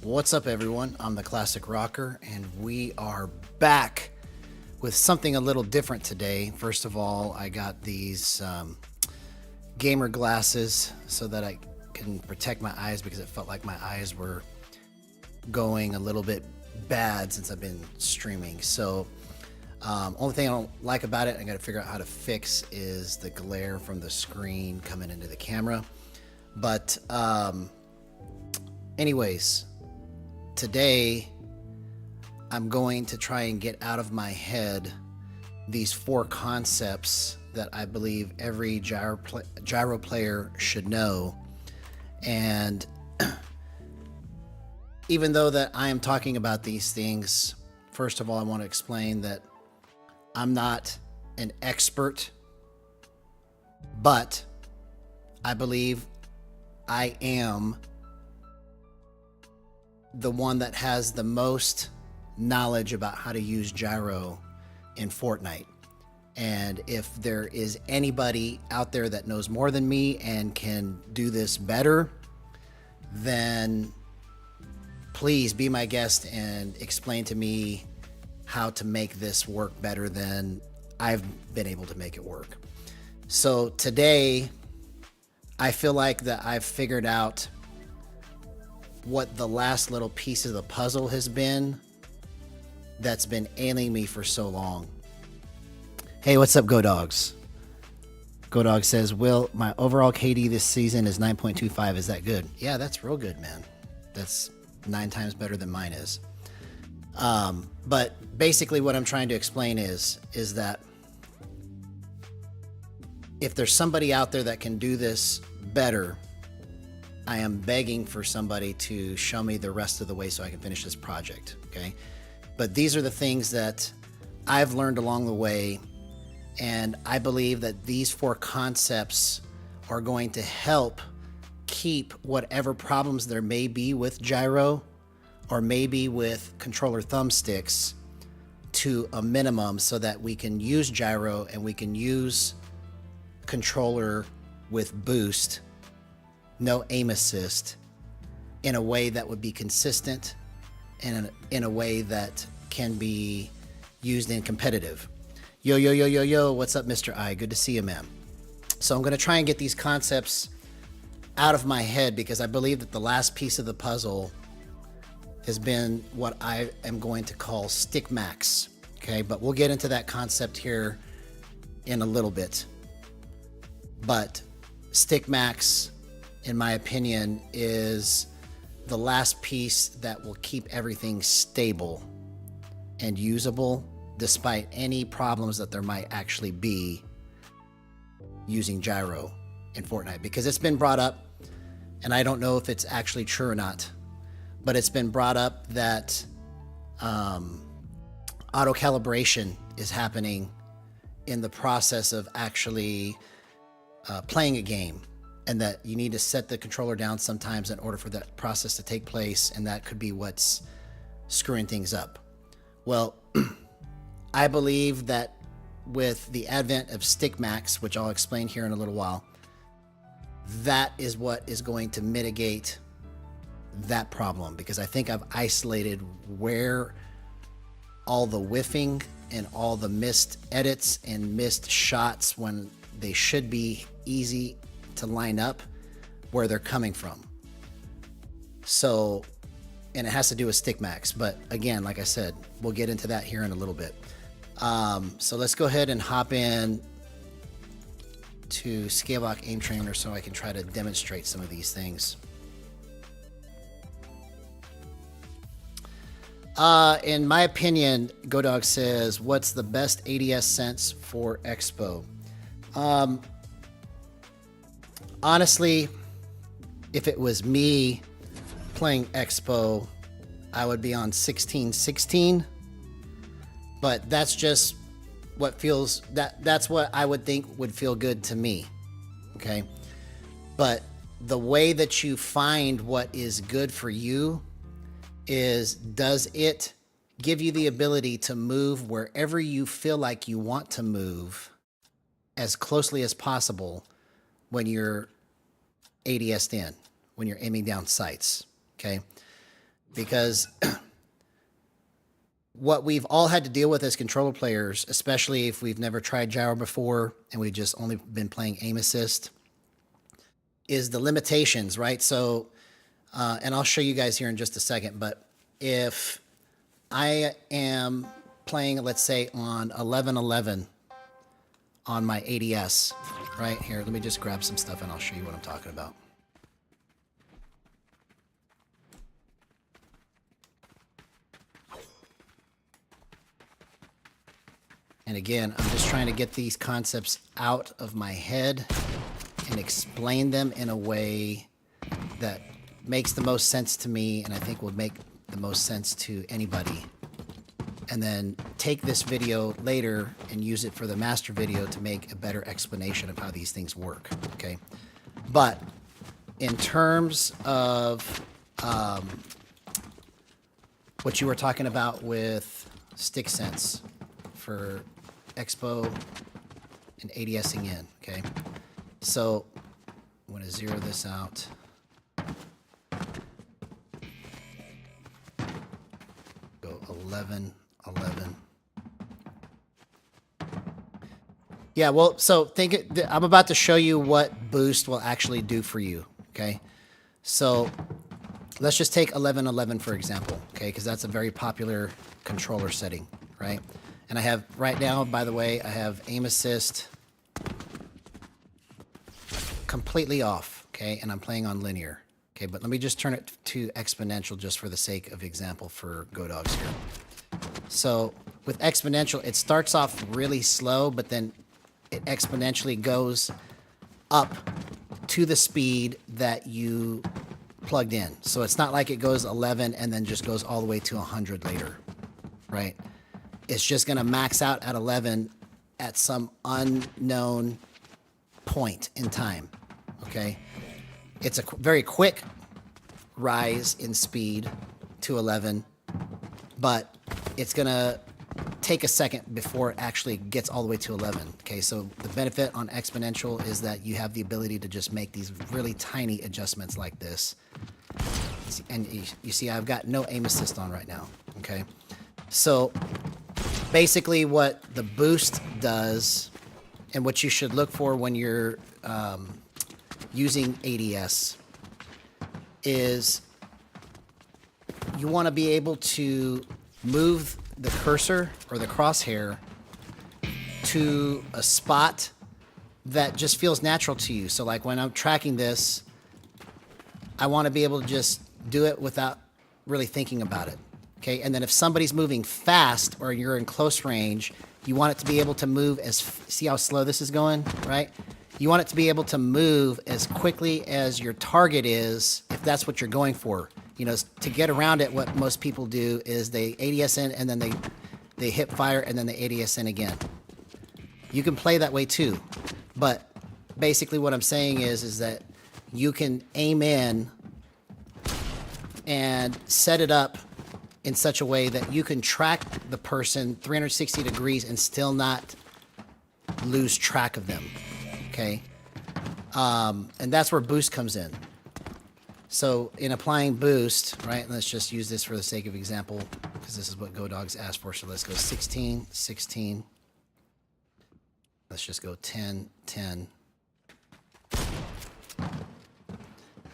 What's up, everyone? I'm the Classic Rocker, and we are back with something a little different today. First of all, I got these gamer glasses so that I can protect my eyes because it felt like my eyes were going a little bit bad since I've been streaming. So only thing I don't like about it, I got to figure out how to fix, is the glare from the screen coming into the camera. But anyways, today I'm going to try and get out of my head these 4 concepts that I believe every gyro player should know. And even though that I am talking about these things, first of all, I want to explain that I'm not an expert, but I believe I am the one that has the most knowledge about how to use gyro in Fortnite. And if there is anybody out there that knows more than me and can do this better, then please be my guest and explain to me how to make this work better than I've been able to make it work. So today, I feel like that I've figured out what the last little piece of the puzzle has been that's been ailing me for so long. Hey, what's up, Go Dogs? Go Dog says, Will, my overall KD this season is 9.25. Is that good? Yeah, that's real good, man. That's 9 times better than mine is. But basically what I'm trying to explain is that if there's somebody out there that can do this better, I am begging for somebody to show me the rest of the way so I can finish this project, okay? But these are the things that I've learned along the way, and I believe that these 4 concepts are going to help keep whatever problems there may be with gyro or maybe with controller thumbsticks to a minimum so that we can use gyro and we can use controller with boost, no aim assist, in a way that would be consistent and in a way that can be used in competitive. Yo, what's up, Mr. I? Good to see you, man. So I'm going to try and get these concepts out of my head because I believe that the last piece of the puzzle has been what I am going to call stick MAXX, okay? But we'll get into that concept here in a little bit. But stick MAXX, in my opinion, is the last piece that will keep everything stable and usable despite any problems that there might actually be using gyro in Fortnite. Because it's been brought up, and I don't know if it's actually true or not, but it's been brought up that auto calibration is happening in the process of actually playing a game, and that you need to set the controller down sometimes in order for that process to take place, and that could be what's screwing things up. Well, I believe that with the advent of stick MAXX, which I'll explain here in a little while, that is what is going to mitigate that problem, because I think I've isolated where all the whiffing and all the missed edits and missed shots when they should be easy to line up, where they're coming from. So, and it has to do with stick MAXX, but again, like I said, we'll get into that here in a little bit. So let's go ahead and hop in to Scale Lock Aim Trainer so I can try to demonstrate some of these things. In my opinion, GoDog says, what's the best ADS sense for Expo? Honestly, if it was me playing Expo, I would be on 1616, but that's just what feels, that's what I would think would feel good to me, okay? But the way that you find what is good for you is, does it give you the ability to move wherever you feel like you want to move as closely as possible when you're ADS'd in, when you're aiming down sights, okay? because what we've all had to deal with as controller players, especially if we've never tried gyro before and we've just only been playing aim assist, is the limitations, right? So, and I'll show you guys here in just a second, but if I am playing, let's say, on 1111 on my ADS, right here, let me just grab some stuff and I'll show you what I'm talking about. And again, I'm just trying to get these concepts out of my head and explain them in a way that makes the most sense to me and I think will make the most sense to anybody. And then take this video later and use it for the master video to make a better explanation of how these things work, okay? But in terms of what you were talking about with stick sense for Expo and ADSing in, okay? So I'm going to zero this out. Go 11, 11. Yeah, well, so I'm about to show you what boost will actually do for you, okay? So let's just take 11, 11 for example, okay? Because that's a very popular controller setting, right? And I have, right now, by the way, I have aim assist completely off, okay? And I'm playing on linear, okay? But let me just turn it to exponential just for the sake of example for GoDogs here. So with exponential, it starts off really slow, but then it exponentially goes up to the speed that you plugged in. So it's not like it goes 11 and then just goes all the way to 100 later, right? It's just going to max out at 11 at some unknown point in time, okay? It's a very quick rise in speed to 11, but it's going to take a second before it actually gets all the way to 11, okay? So the benefit on exponential is that you have the ability to just make these really tiny adjustments like this. And you see I've got no aim assist on right now, okay? So basically what the boost does and what you should look for when you're using ADS is you want to be able to move the cursor or the crosshair to a spot that just feels natural to you. So like when I'm tracking this, I want to be able to just do it without really thinking about it. Okay, and then if somebody's moving fast or you're in close range, you want it to be able to move as, see how slow this is going, right? You want it to be able to move as quickly as your target is, if that's what you're going for. You know, to get around it, what most people do is they ADS in and then they hip fire and then they ADS in again. You can play that way too, but basically what I'm saying is that you can aim in and set it up in such a way that you can track the person 360 degrees and still not lose track of them, okay? And that's where boost comes in. So in applying boost, right, let's just use this for the sake of example, because this is what GoDogs asked for. So let's go 16, 16. Let's just go 10, 10.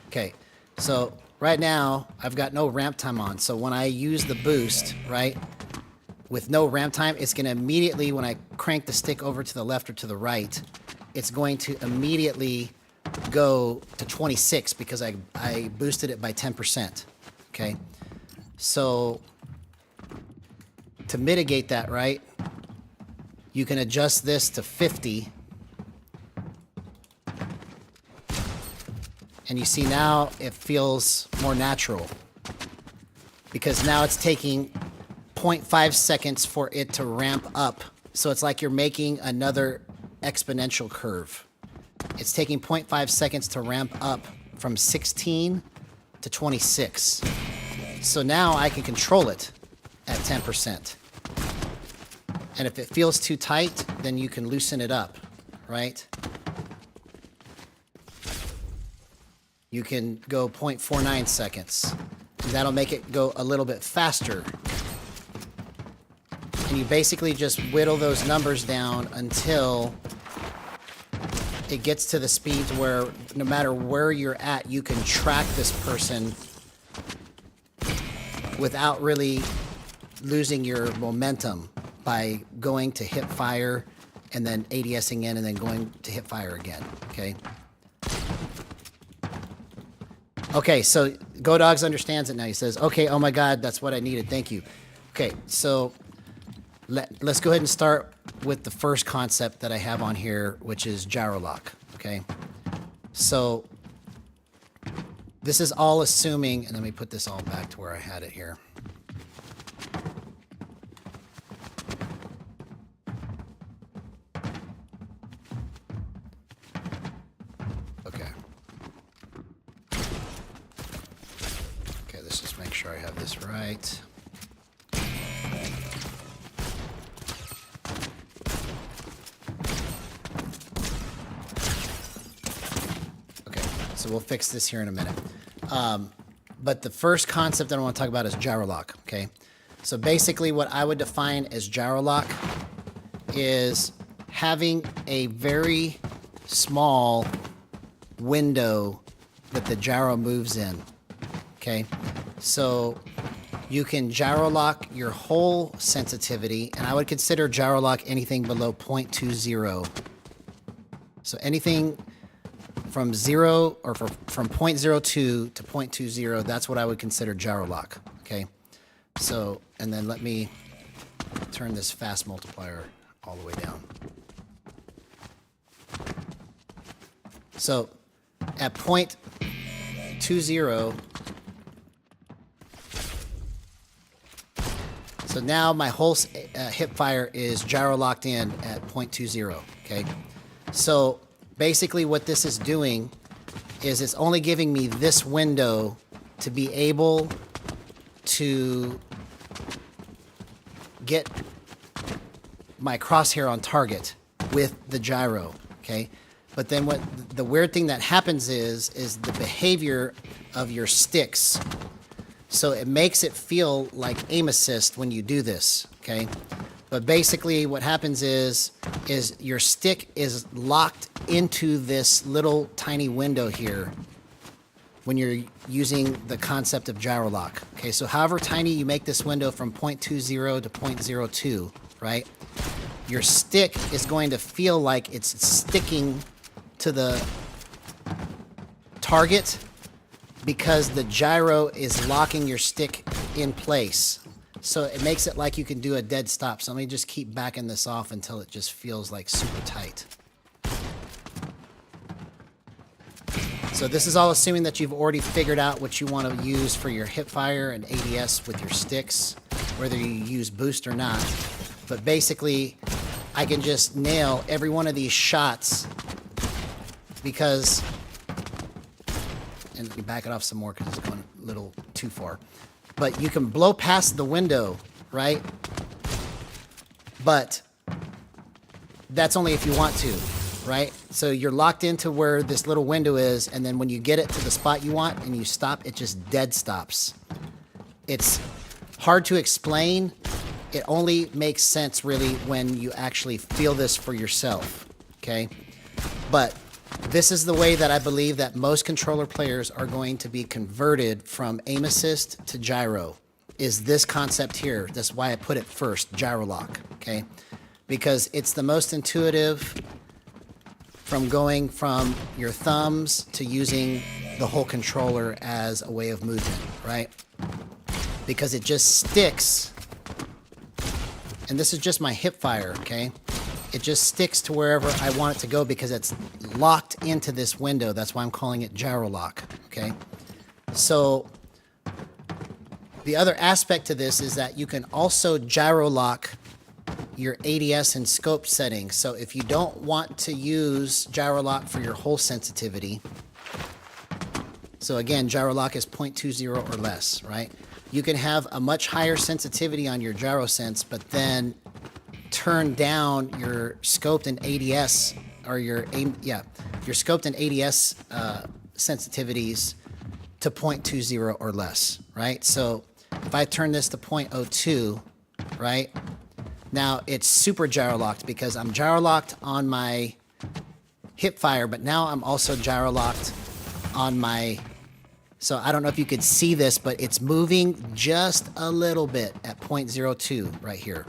Okay, so right now I've got no ramp time on. So when I use the boost, right, with no ramp time, it's going to immediately, when I crank the stick over to the left or to the right, it's going to immediately go to 26 because I boosted it by 10%, okay? So to mitigate that, right, you can adjust this to 50. And you see now it feels more natural because now it's taking 0.5 seconds for it to ramp up. So it's like you're making another exponential curve. It's taking 0.5 seconds to ramp up from 16 to 26. So now I can control it at 10%. And if it feels too tight, then you can loosen it up, right? You can go 0.49 seconds. That'll make it go a little bit faster. And you basically just whittle those numbers down until it gets to the speed where no matter where you're at, you can track this person without really losing your momentum by going to hip fire and then ADSing in and then going to hip fire again, okay? Okay, so Go Dogs understands it now. He says, okay, oh my God, that's what I needed. Thank you. Okay, so let's go ahead and start with the first concept that I have on here, which is gyro lock, okay? So this is all assuming, and let me put this all back to where I had it here. Make sure I have this right. Okay, so we'll fix this here in a minute. But the first concept that I want to talk about is gyro lock, okay? So basically what I would define as gyro lock is having a very small window that the gyro moves in, okay? So you can gyro lock your whole sensitivity, and I would consider gyro lock anything below 0.20. So anything from 0 or from 0.02 to 0.20, that's what I would consider gyro lock, okay? So, and then let me turn this fast multiplier all the way down. So at 0.20, so now my whole hip fire is gyro locked in at 0.20, okay? So basically what this is doing is it's only giving me this window to be able to get my crosshair on target with the gyro, okay? But then what the weird thing that happens is the behavior of your sticks. So it makes it feel like aim assist when you do this, okay? But basically what happens is your stick is locked into this little tiny window here when you're using the concept of gyro lock. Okay, so however tiny you make this window from 0.20 to 0.02, right? Your stick is going to feel like it's sticking to the target because the gyro is locking your stick in place. So it makes it like you can do a dead stop. So let me just keep backing this off until it just feels like super tight. So this is all assuming that you've already figured out what you want to use for your hip fire and ADS with your sticks, whether you use boost or not. But basically, I can just nail every one of these shots because, and let me back it off some more because it's going a little too far. But you can blow past the window, right? But that's only if you want to, right? So you're locked into where this little window is, and then when you get it to the spot you want and you stop, it just dead stops. It's hard to explain. It only makes sense really when you actually feel this for yourself, okay? But this is the way that I believe that most controller players are going to be converted from aim assist to gyro, is this concept here. That's why I put it first, gyro lock, okay? Because it's the most intuitive from going from your thumbs to using the whole controller as a way of movement, right? Because it just sticks, and this is just my hip fire, okay? It just sticks to wherever I want it to go because it's locked into this window. That's why I'm calling it gyro lock, okay? So the other aspect to this is that you can also gyro lock your ADS and scope settings. So if you don't want to use gyro lock for your whole sensitivity, so again, gyro lock is 0.20 or less, right? You can have a much higher sensitivity on your gyro sense, but then turn down your scoped and ADS or your scoped and ADS sensitivities to 0.20 or less, right? So if I turn this to 0.02, right? Now it's super gyro locked because I'm gyro locked on my hip fire, but now I'm also gyro locked on my, so I don't know if you could see this, but it's moving just a little bit at 0.02 right here.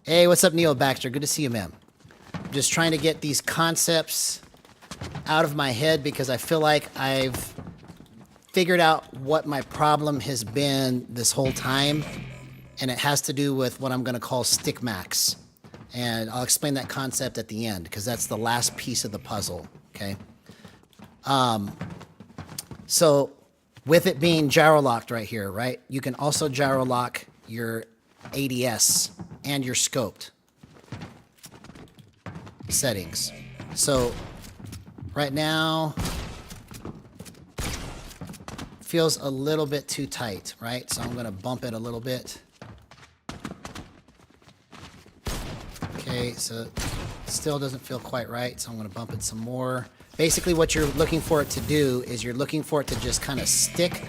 Hey, what's up, Neil Baxter? Good to see you, man. I'm just trying to get these concepts out of my head because I feel like I've figured out what my problem has been this whole time, and it has to do with what I'm going to call stick MAXX. And I'll explain that concept at the end because that's the last piece of the puzzle, okay? So with it being gyro locked right here, right, you can also gyro lock your ADS and your scoped settings. So right now feels a little bit too tight, right? So I'm going to bump it a little bit. Okay, so it still doesn't feel quite right, so I'm going to bump it some more. Basically what you're looking for it to do is you're looking for it to just kind of stick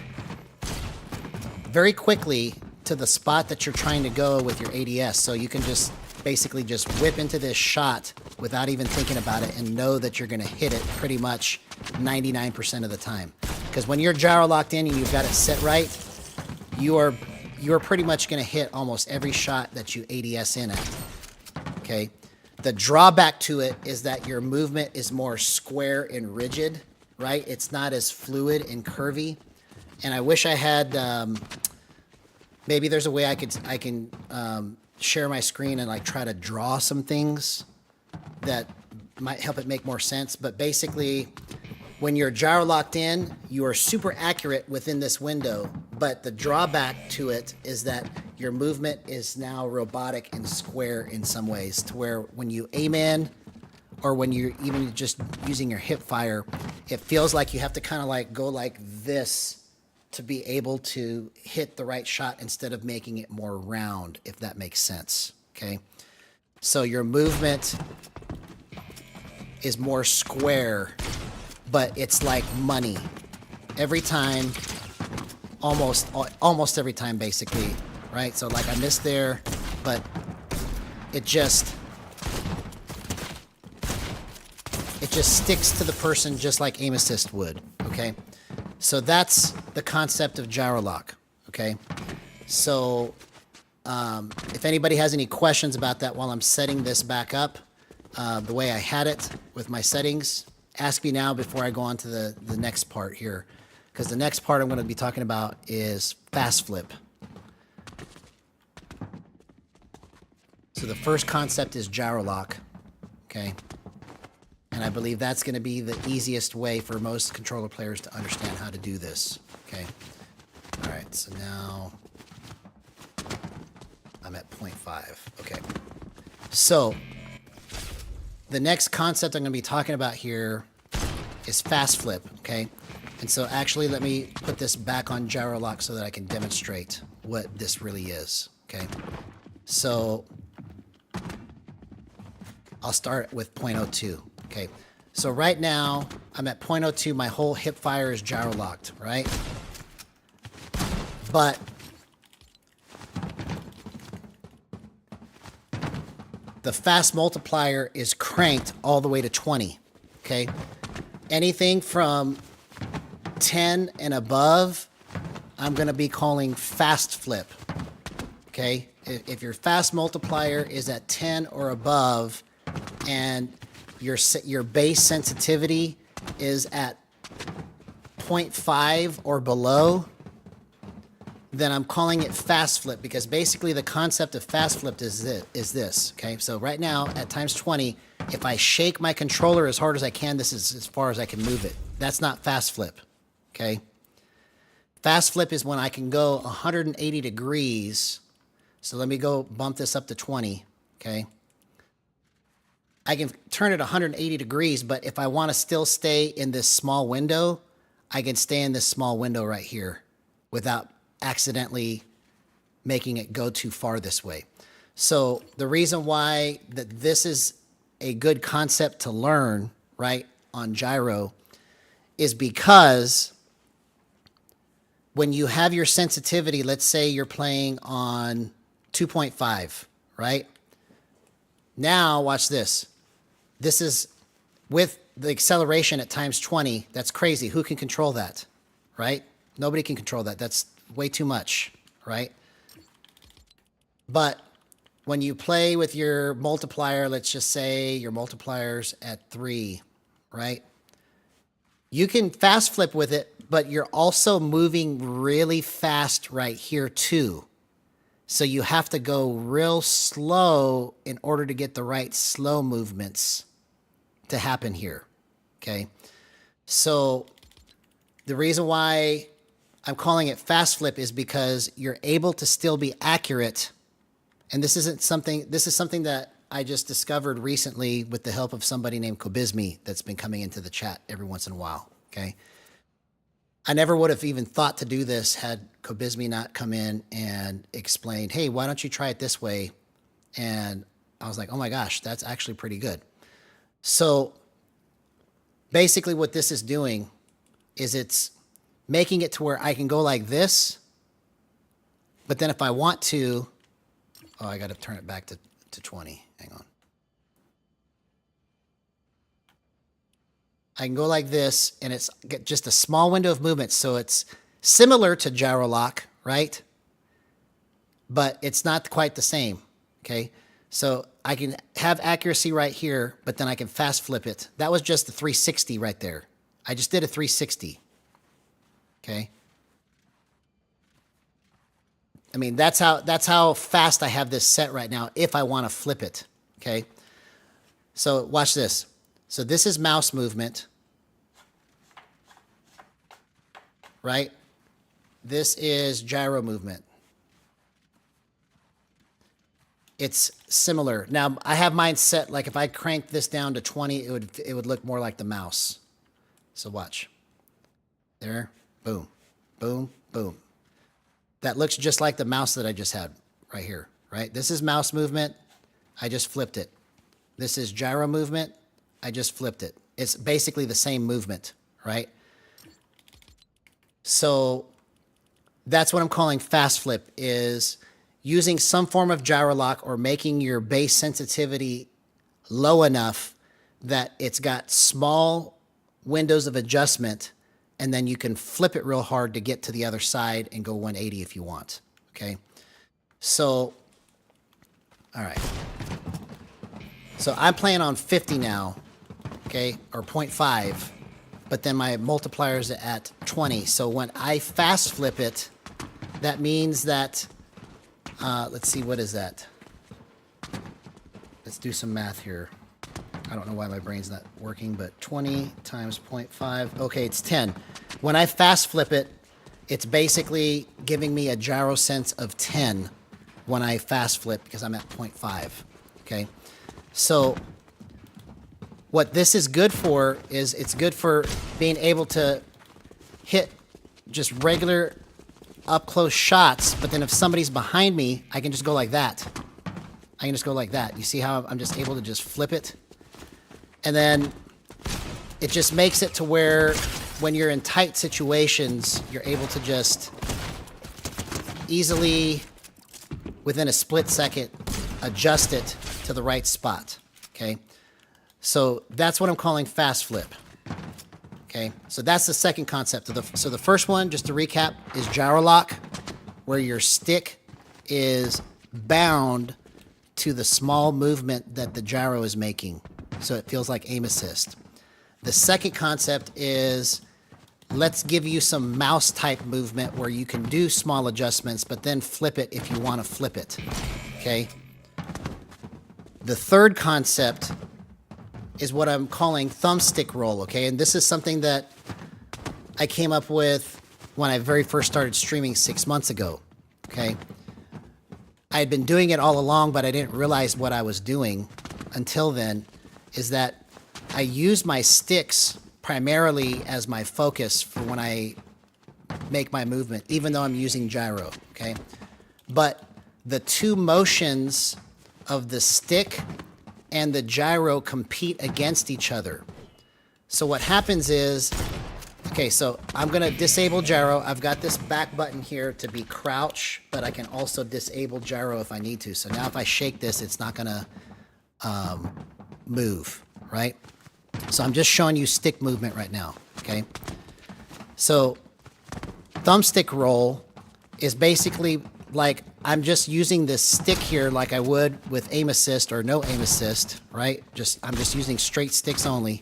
very quickly to the spot that you're trying to go with your ADS. So you can just basically just whip into this shot without even thinking about it and know that you're going to hit it pretty much 99% of the time. Because when you're gyro locked in and you've got it set right, you're pretty much going to hit almost every shot that you ADS in at. Okay? The drawback to it is that your movement is more square and rigid, right? It's not as fluid and curvy. And I wish I had, maybe there's a way I can share my screen and like try to draw some things that might help it make more sense. But basically, when you're gyro locked in, you are super accurate within this window. But the drawback to it is that your movement is now robotic and square in some ways, to where when you aim in or when you're even just using your hip fire, it feels like you have to kind of like go like this to be able to hit the right shot instead of making it more round, if that makes sense, okay? So your movement is more square, but it's like money. Every time, almost every time basically, right? So like I missed there, but it just sticks to the person just like aim assist would, okay? So that's the concept of gyro lock, okay? So if anybody has any questions about that while I'm setting this back up, the way I had it with my settings, ask me now before I go on to the next part here. Because the next part I'm going to be talking about is fast flip. So the first concept is gyro lock, okay? And I believe that's going to be the easiest way for most controller players to understand how to do this, okay? All right, so now I'm at 0.5, okay. So the next concept I'm going to be talking about here is fast flip, okay? And so actually let me put this back on gyro lock so that I can demonstrate what this really is, okay? So I'll start with 0.02, okay? So right now I'm at 0.02, my whole hip fire is gyro locked, right? But the fast multiplier is cranked all the way to 20, okay? Anything from 10 and above, I'm going to be calling fast flip, okay? If your fast multiplier is at 10 or above and your base sensitivity is at 0.5 or below, then I'm calling it fast flip, because basically the concept of fast flip is this, okay? So right now at times 20, if I shake my controller as hard as I can, this is as far as I can move it. That's not fast flip, okay? Fast flip is when I can go 180 degrees. So let me go bump this up to 20, okay? I can turn it 180 degrees, but if I want to still stay in this small window, I can stay in this small window right here without accidentally making it go too far this way. So the reason why this is a good concept to learn, right, on gyro is because when you have your sensitivity, let's say you're playing on 2.5, right? Now, watch this. This is with the acceleration at times 20. That's crazy. Who can control that, right? Nobody can control that. That's way too much, right? But when you play with your multiplier, let's just say your multiplier's at 3, right? You can fast flip with it, but you're also moving really fast right here too. So you have to go real slow in order to get the right slow movements to happen here, okay? So the reason why I'm calling it fast flip is because you're able to still be accurate. And this is something that I just discovered recently with the help of somebody named Kobizmi that's been coming into the chat every once in a while, okay? I never would have even thought to do this had Kobizmi not come in and explained, hey, why don't you try it this way? And I was like, oh my gosh, that's actually pretty good. So basically what this is doing is it's making it to where I can go like this, but then if I want to, oh, I got to turn it back to 20. Hang on. I can go like this, and it's just a small window of movement. So it's similar to gyro lock, right? But it's not quite the same, okay? So I can have accuracy right here, but then I can fast flip it. That was just the 360 right there. I just did a 360, okay? I mean, that's how fast I have this set right now if I want to flip it, okay? So watch this. So this is mouse movement, right? This is gyro movement. It's similar. Now, I have mine set, like if I crank this down to 20, it would look more like the mouse. So watch. There, boom, boom, boom. That looks just like the mouse that I just had right here, right? This is mouse movement. I just flipped it. This is gyro movement. I just flipped it. It's basically the same movement, right? So that's what I'm calling fast flip, is using some form of gyro lock or making your base sensitivity low enough that it's got small windows of adjustment, and then you can flip it real hard to get to the other side and go 180 if you want, okay? So, all right. So I'm playing on 50 now, okay, or 0.5, but then my multiplier is at 20. So when I fast flip it, that means that, let's see, what is that? Let's do some math here. I don't know why my brain's not working, but 20 times 0.5, okay, it's 10. When I fast flip it, it's basically giving me a gyro sense of 10 when I fast flip because I'm at 0.5, okay? So what this is good for is it's good for being able to hit just regular up-close shots, but then if somebody's behind me, I can just go like that. I can just go like that. You see how I'm just able to just flip it? And then it just makes it to where when you're in tight situations, you're able to just easily, within a split second, adjust it to the right spot, okay? So that's what I'm calling fast flip, okay? So that's the second concept. So the first one, just to recap, is gyro lock, where your stick is bound to the small movement that the gyro is making. So it feels like aim assist. The second concept is, let's give you some mouse type movement where you can do small adjustments, but then flip it if you want to flip it, okay? The third concept is what I'm calling thumbstick roll, okay? And this is something that I came up with when I very first started streaming 6 months ago, okay? I had been doing it all along, but I didn't realize what I was doing until then, is that I use my sticks primarily as my focus for when I make my movement, even though I'm using gyro, okay? But the two motions of the stick and the gyro compete against each other. So what happens is Okay, so I'm gonna disable gyro. I've got this back button here to be crouch, but I can also disable gyro if I need to. So now if I shake this, it's not gonna move, right? So I'm just showing you stick movement right now, okay? So thumbstick roll is basically like I'm just using this stick here like I would with aim assist or no aim assist, right? I'm just using straight sticks only.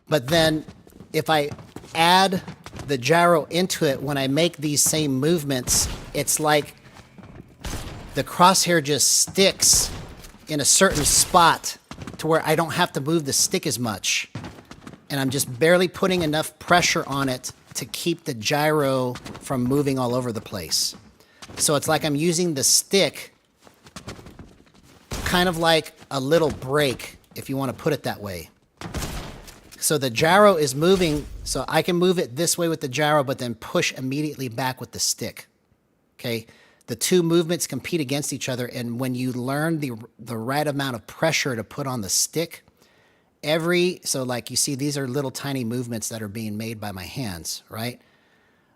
But then if I add the gyro into it, when I make these same movements, it's like the crosshair just sticks in a certain spot to where I don't have to move the stick as much. And I'm just barely putting enough pressure on it to keep the gyro from moving all over the place. So it's like I'm using the stick kind of like a little brake, if you want to put it that way. So the gyro is moving, so I can move it this way with the gyro, but then push immediately back with the stick. Okay? The two movements compete against each other, and when you learn the right amount of pressure to put on the stick, so like you see, these are little tiny movements that are being made by my hands, right?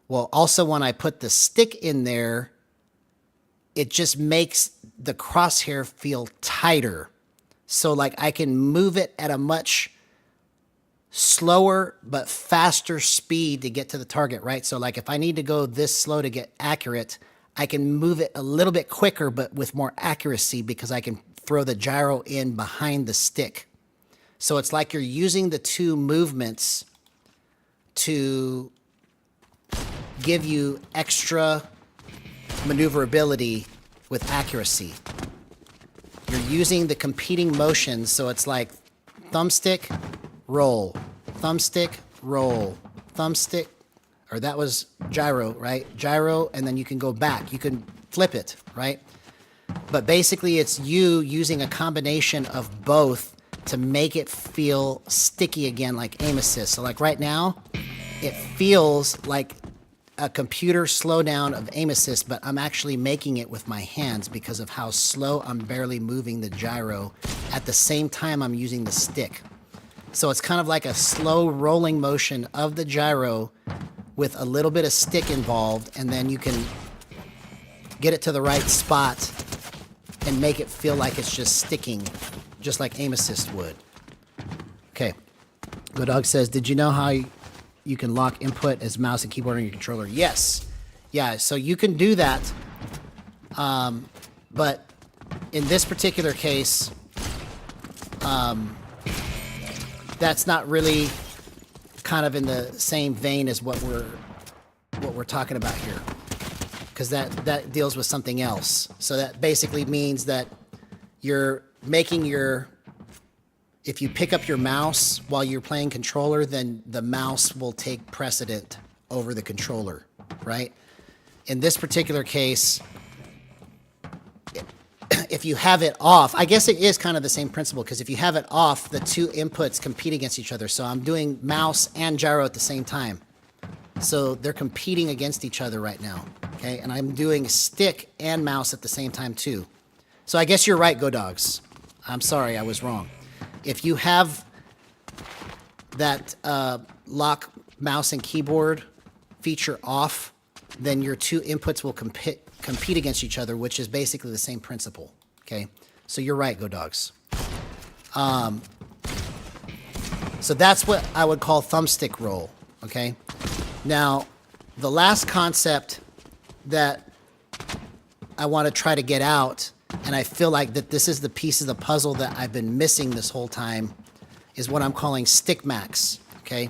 Well, also when I put the stick in there, it just makes the crosshair feel tighter. So like I can move it at a much slower but faster speed to get to the target, right? So like if I need to go this slow to get accurate, I can move it a little bit quicker but with more accuracy because I can throw the gyro in behind the stick. So it's like you're using the two movements to give you extra maneuverability with accuracy. You're using the competing motions, so it's like thumbstick, roll, thumbstick, roll, thumbstick, or that was gyro, right? Gyro, and then you can go back. You can flip it, right? But basically it's you using a combination of both to make it feel sticky again like aim assist. So like right now, it feels like a computer slowdown of aim assist, but I'm actually making it with my hands because of how slow I'm barely moving the gyro at the same time I'm using the stick. So it's kind of like a slow rolling motion of the gyro with a little bit of stick involved, and then you can get it to the right spot and make it feel like it's just sticking, just like aim assist would. Okay. Good Dog says, did you know how you can lock input as mouse and keyboard on your controller? Yes. Yeah, so you can do that. But in this particular case, that's not really kind of in the same vein as what we're talking about here, because that deals with something else. So that basically means that you're making if you pick up your mouse while you're playing controller, then the mouse will take precedent over the controller, right? In this particular case, if you have it off, I guess it is kind of the same principle, because if you have it off, the two inputs compete against each other. So I'm doing mouse and gyro at the same time. So they're competing against each other right now, okay? And I'm doing stick and mouse at the same time too. So I guess you're right, Go Dogs. I'm sorry, I was wrong. If you have that lock mouse and keyboard feature off, then your two inputs will compete against each other, which is basically the same principle, okay? So you're right, Go Dogs. So that's what I would call thumbstick roll, okay? Now, the last concept that I want to try to get out, and I feel like that this is the piece of the puzzle that I've been missing this whole time, is what I'm calling stick MAXX, okay?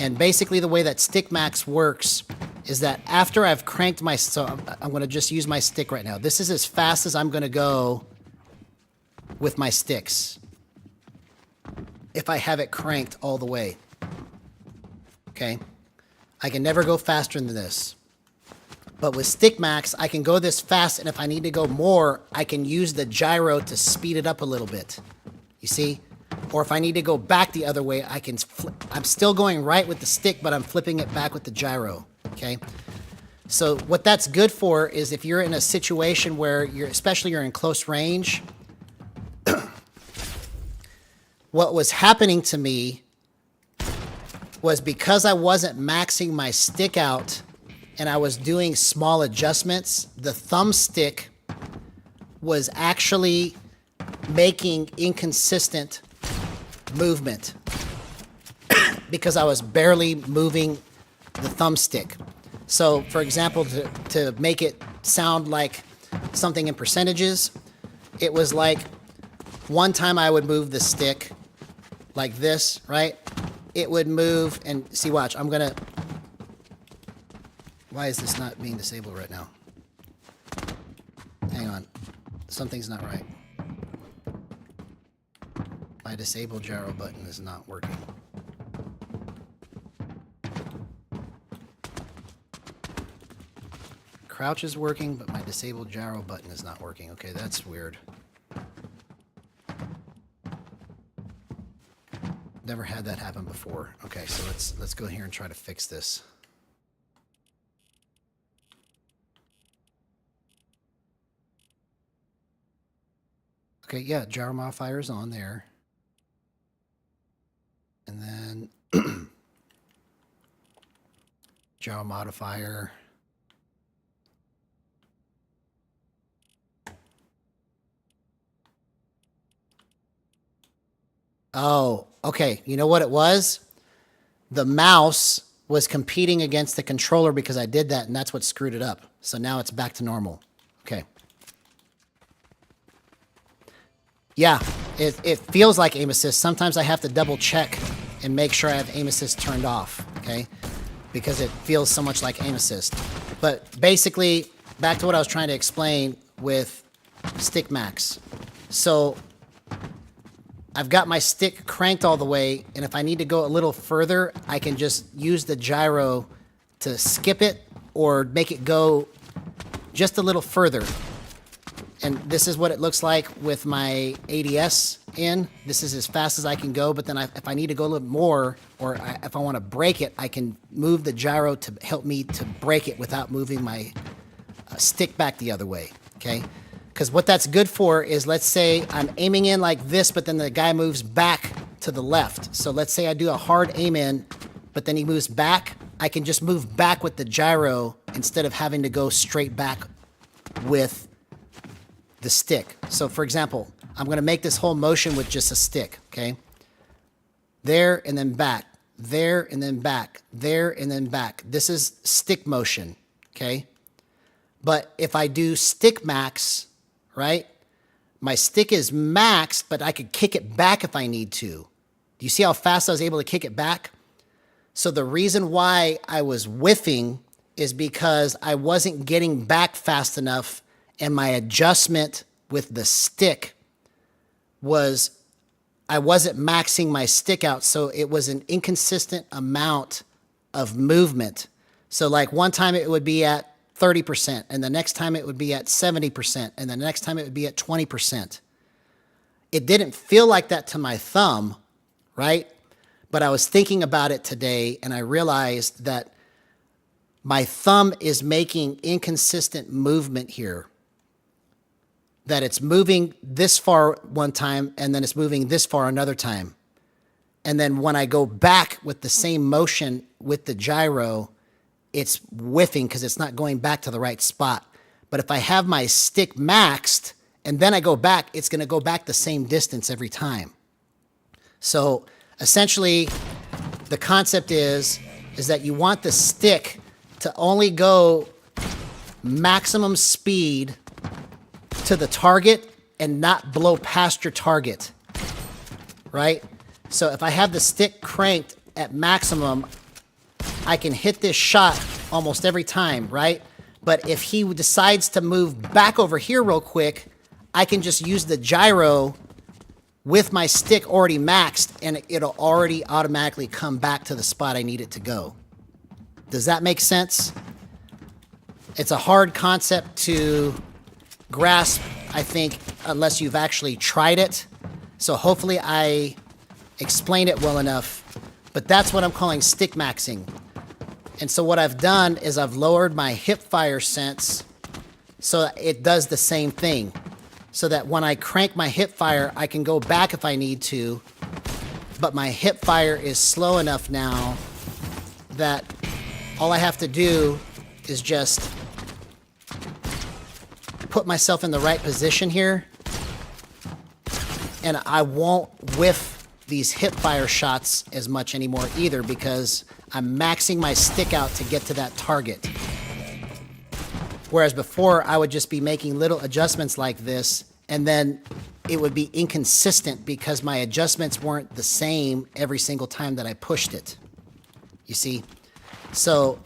And basically the way that stick MAXX works is that after I've cranked so I'm going to just use my stick right now. This is as fast as I'm going to go with my sticks if I have it cranked all the way, okay? I can never go faster than this. But with stick MAXX, I can go this fast, and if I need to go more, I can use the gyro to speed it up a little bit. You see? Or if I need to go back the other way, I can I'm still going right with the stick, but I'm flipping it back with the gyro, okay? So what that's good for is if you're in a situation where especially you're in close range, what was happening to me was because I wasn't maxing my stick out and I was doing small adjustments, the thumbstick was actually making inconsistent movement because I was barely moving the thumbstick. So, for example, to make it sound like something in percentages, it was like one time I would move the stick like this, right? It would move, and see, watch, I'm gonna, why is this not being disabled right now? Hang on, something's not right. My disable gyro button is not working. Crouch is working, but my disable gyro button is not working. Okay, that's weird. Never had that happen before. Okay, so let's go here and try to fix this. Okay, yeah, gyro modifier is on there. And then gyro modifier. Oh, okay. You know what it was? The mouse was competing against the controller because I did that, and that's what screwed it up. So now it's back to normal. Okay. Yeah, it feels like aim assist. Sometimes I have to double check and make sure I have aim assist turned off, okay? Because it feels so much like aim assist. But basically, back to what I was trying to explain with stick max. So I've got my stick cranked all the way, and if I need to go a little further, I can just use the gyro to skip it or make it go just a little further. And this is what it looks like with my ADS in. This is as fast as I can go, but then if I need to go a little more, or if I want to break it, I can move the gyro to help me to break it without moving my stick back the other way, okay? Because what that's good for is, let's say I'm aiming in like this, but then the guy moves back to the left. So let's say I do a hard aim in, but then he moves back. I can just move back with the gyro instead of having to go straight back with the stick. So for example, I'm going to make this whole motion with just a stick, okay? There and then back, there and then back, there and then back. This is stick motion, okay? But if I do stick max, right? My stick is maxed, but I could kick it back if I need to. Do you see how fast I was able to kick it back? So the reason why I was whiffing is because I wasn't getting back fast enough, and my adjustment with the stick was, I wasn't maxing my stick out, so it was an inconsistent amount of movement. So like one time it would be at 30%, and the next time it would be at 70%, and the next time it would be at 20%. It didn't feel like that to my thumb, right? But I was thinking about it today, and I realized that my thumb is making inconsistent movement here. That it's moving this far one time, and then it's moving this far another time. And then when I go back with the same motion with the gyro, it's whiffing because it's not going back to the right spot. But if I have my stick maxed and then I go back, it's going to go back the same distance every time. So essentially, the concept is that you want the stick to only go maximum speed to the target and not blow past your target, right? So if I have the stick cranked at maximum, I can hit this shot almost every time, right? But if he decides to move back over here real quick, I can just use the gyro with my stick already maxed, and it'll already automatically come back to the spot I need it to go. Does that make sense? It's a hard concept to grasp, I think, unless you've actually tried it. So hopefully I explained it well enough, but that's what I'm calling stick maxing. And so what I've done is I've lowered my hip fire sense so that it does the same thing. So that when I crank my hip fire, I can go back if I need to, but my hip fire is slow enough now that all I have to do is just put myself in the right position here, and I won't whiff these hip fire shots as much anymore either, because I'm maxing my stick out to get to that target. Whereas before, I would just be making little adjustments like this, and then it would be inconsistent because my adjustments weren't the same every single time that I pushed it. You see? So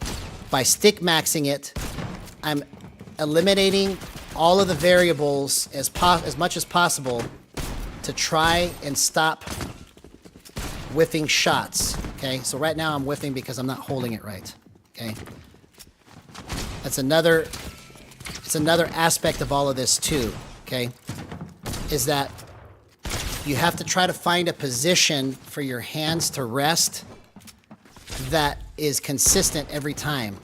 by stick maxing it, I'm eliminating all of the variables as much as possible to try and stop whiffing shots. Okay, so right now I'm whiffing because I'm not holding it right. Okay, it's another aspect of all of this too. Okay, is that you have to try to find a position for your hands to rest that is consistent every time.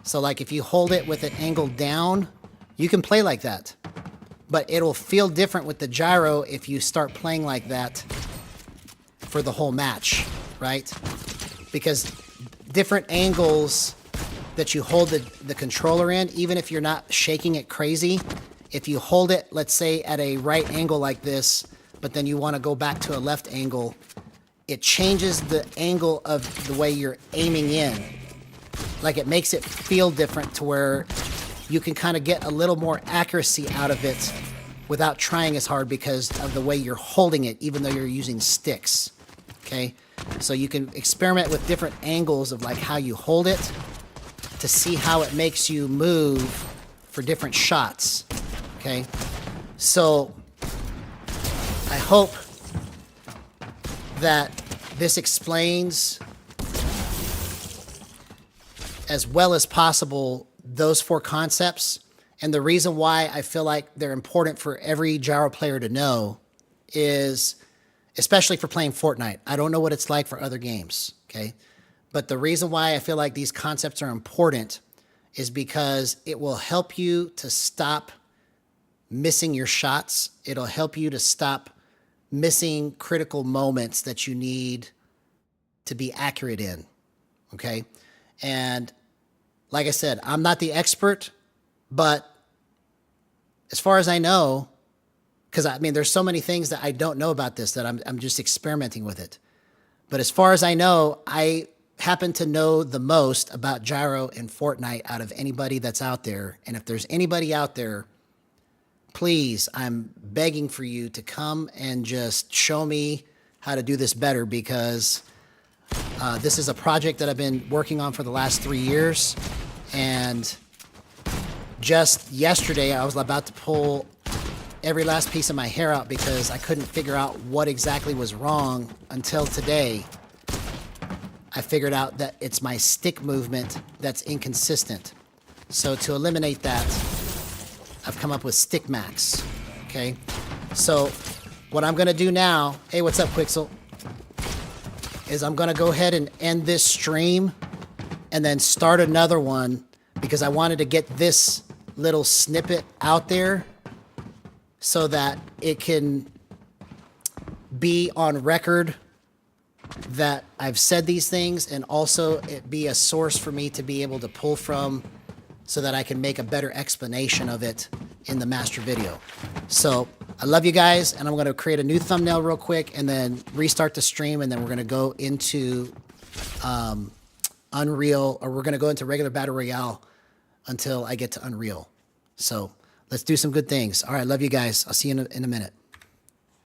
So like if you hold it with it angled down, you can play like that, but it'll feel different with the gyro if you start playing like that for the whole match, right? Because different angles that you hold the controller in, even if you're not shaking it crazy, if you hold it, let's say at a right angle like this, but then you want to go back to a left angle, it changes the angle of the way you're aiming in. Like it makes it feel different to where you can kind of get a little more accuracy out of it without trying as hard because of the way you're holding it, even though you're using sticks. Okay, so you can experiment with different angles of like how you hold it to see how it makes you move for different shots. Okay, so I hope that this explains as well as possible those four concepts. And the reason why I feel like they're important for every gyro player to know is, especially for playing Fortnite. I don't know what it's like for other games, okay? But the reason why I feel like these concepts are important is because it will help you to stop missing your shots. It'll help you to stop missing critical moments that you need to be accurate in, okay? And like I said, I'm not the expert, but as far as I know, because I mean, there's so many things that I don't know about this that I'm just experimenting with it. But as far as I know, I happen to know the most about gyro and Fortnite out of anybody that's out there. And if there's anybody out there, please, I'm begging for you to come and just show me how to do this better, because this is a project that I've been working on for the last 3 years. And just yesterday, I was about to pull every last piece of my hair out because I couldn't figure out what exactly was wrong until today. I figured out that it's my stick movement that's inconsistent. So to eliminate that, I've come up with Stick Max, okay? So what I'm gonna do now, hey, what's up, Quixel? Is I'm gonna go ahead and end this stream and then start another one because I wanted to get this little snippet out there so that it can be on record that I've said these things, and also it be a source for me to be able to pull from so that I can make a better explanation of it in the master video. So I love you guys, and I'm going to create a new thumbnail real quick and then restart the stream, and then we're going to go into Unreal, or we're going to go into regular Battle Royale until I get to Unreal. So let's do some good things. All right, love you guys. I'll see you in a minute.